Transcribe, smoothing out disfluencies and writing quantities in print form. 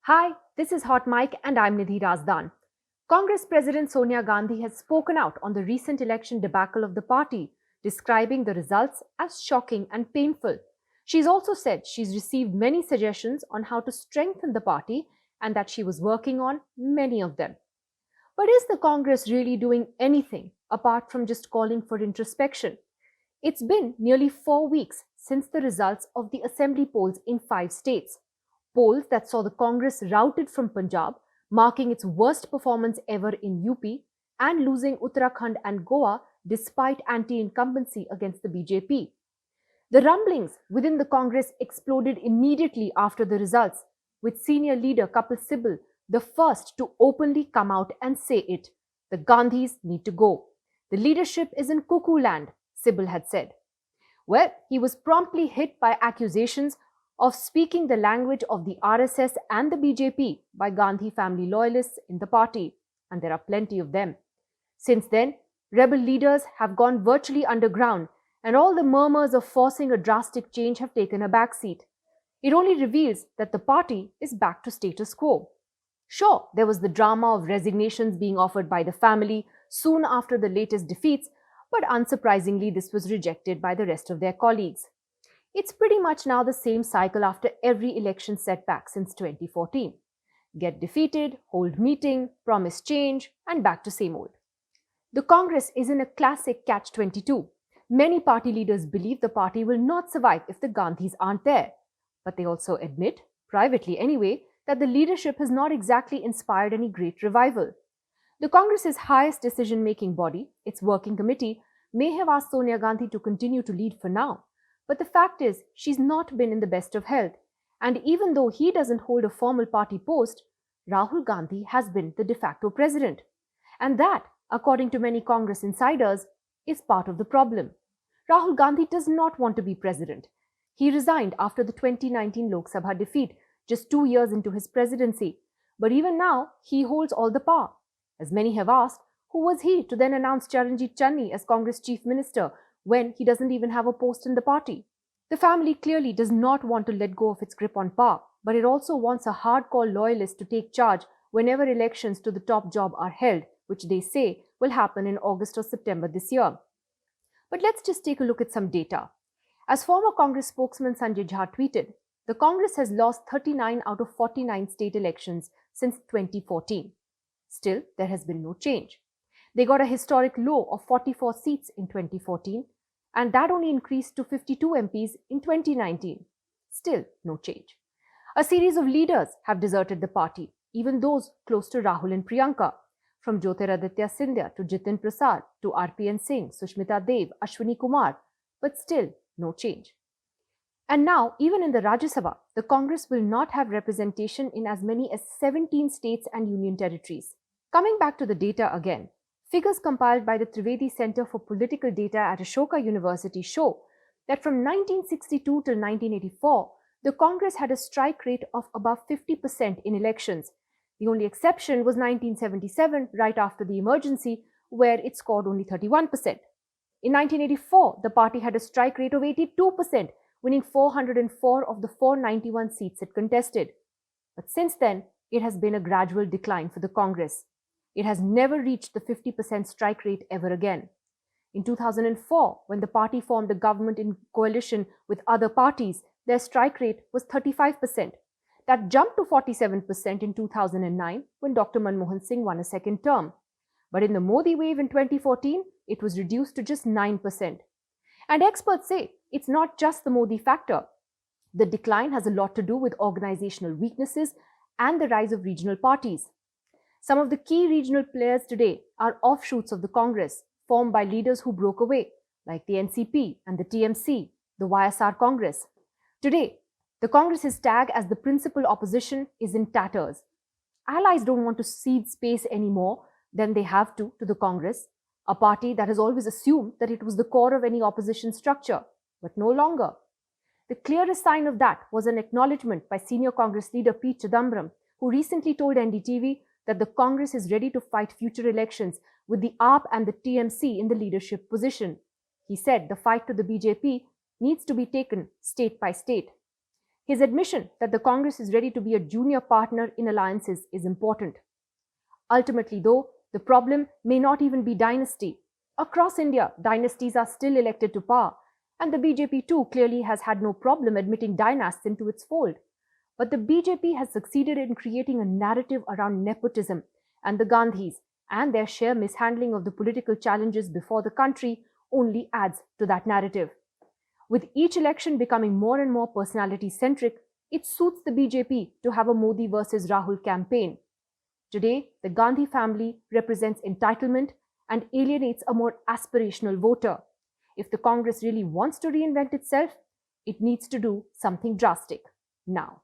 Hi, this is Hot Mike and I'm Nidhi Razdan. Congress President Sonia Gandhi has spoken out on the recent election debacle of the party, describing the results as shocking and painful. She's also said she's received many suggestions on how to strengthen the party and that she was working on many of them. But is the Congress really doing anything apart from just calling for introspection? It's been nearly 4 weeks since the results of the assembly polls in 5 states. Polls that saw the Congress routed from Punjab, marking its worst performance ever in UP, and losing Uttarakhand and Goa despite anti incumbency against the BJP. The rumblings within the Congress exploded immediately after the results, with senior leader Kapil Sibal the first to openly come out and say it. The Gandhis need to go. The leadership is in Cuckoo land, Sibal had said. Well, he was promptly hit by accusations of speaking the language of the RSS and the BJP by Gandhi family loyalists in the party, and there are plenty of them. Since then, rebel leaders have gone virtually underground, and all the murmurs of forcing a drastic change have taken a backseat. It only reveals that the party is back to status quo. Sure, there was the drama of resignations being offered by the family soon after the latest defeats, but unsurprisingly, this was rejected by the rest of their colleagues. It's pretty much now the same cycle after every election setback since 2014. Get defeated, hold meeting, promise change, and back to same old. The Congress is in a classic catch-22. Many party leaders believe the party will not survive if the Gandhis aren't there. But they also admit, privately anyway, that the leadership has not exactly inspired any great revival. The Congress's highest decision-making body, its working committee, may have asked Sonia Gandhi to continue to lead for now. But the fact is, she's not been in the best of health. And even though he doesn't hold a formal party post, Rahul Gandhi has been the de facto president. And that, according to many Congress insiders, is part of the problem. Rahul Gandhi does not want to be president. He resigned after the 2019 Lok Sabha defeat, just 2 years into his presidency. But even now, he holds all the power. As many have asked, who was he to then announce Charanjit Channi as Congress chief minister when he doesn't even have a post in the party? The family clearly does not want to let go of its grip on power, but it also wants a hardcore loyalist to take charge whenever elections to the top job are held, which they say will happen in August or September this year. But let's just take a look at some data. As former Congress spokesman Sanjay Jha tweeted, the Congress has lost 39 out of 49 state elections since 2014. Still, there has been no change. They got a historic low of 44 seats in 2014, and that only increased to 52 MPs in 2019. Still, no change. A series of leaders have deserted the party, even those close to Rahul and Priyanka, from Jyotiraditya Scindia to Jitin Prasad to RPN Singh, Sushmita Dev, Ashwini Kumar, but still no change. And now, even in the Rajya Sabha, the Congress will not have representation in as many as 17 states and union territories. Coming back to the data again, figures compiled by the Trivedi Center for Political Data at Ashoka University show that from 1962 till 1984, the Congress had a strike rate of above 50% in elections. The only exception was 1977, right after the emergency, where it scored only 31%. In 1984, the party had a strike rate of 82%, winning 404 of the 491 seats it contested. But since then, it has been a gradual decline for the Congress. It has never reached the 50% strike rate ever again. In 2004, when the party formed a government in coalition with other parties, their strike rate was 35%. That jumped to 47% in 2009 when Dr. Manmohan Singh won a second term. But in the Modi wave in 2014, it was reduced to just 9%. And experts say it's not just the Modi factor. The decline has a lot to do with organizational weaknesses and the rise of regional parties. Some of the key regional players today are offshoots of the Congress, formed by leaders who broke away, like the NCP and the TMC, the YSR Congress. Today, the Congress's tag as the principal opposition is in tatters. Allies don't want to cede space anymore than they have to the Congress, a party that has always assumed that it was the core of any opposition structure, but no longer. The clearest sign of that was an acknowledgement by senior Congress leader P. Chidambaram, who recently told NDTV that the Congress is ready to fight future elections with the AAP and the TMC in the leadership position. He said the fight to the BJP needs to be taken state by state. His admission that the Congress is ready to be a junior partner in alliances is important. Ultimately, though, the problem may not even be dynasty. Across India, dynasties are still elected to power, and the BJP too clearly has had no problem admitting dynasts into its fold. But the BJP has succeeded in creating a narrative around nepotism, and the Gandhis and their sheer mishandling of the political challenges before the country only adds to that narrative. With each election becoming more and more personality centric, it suits the BJP to have a Modi versus Rahul campaign. Today, the Gandhi family represents entitlement and alienates a more aspirational voter. If the Congress really wants to reinvent itself, it needs to do something drastic now.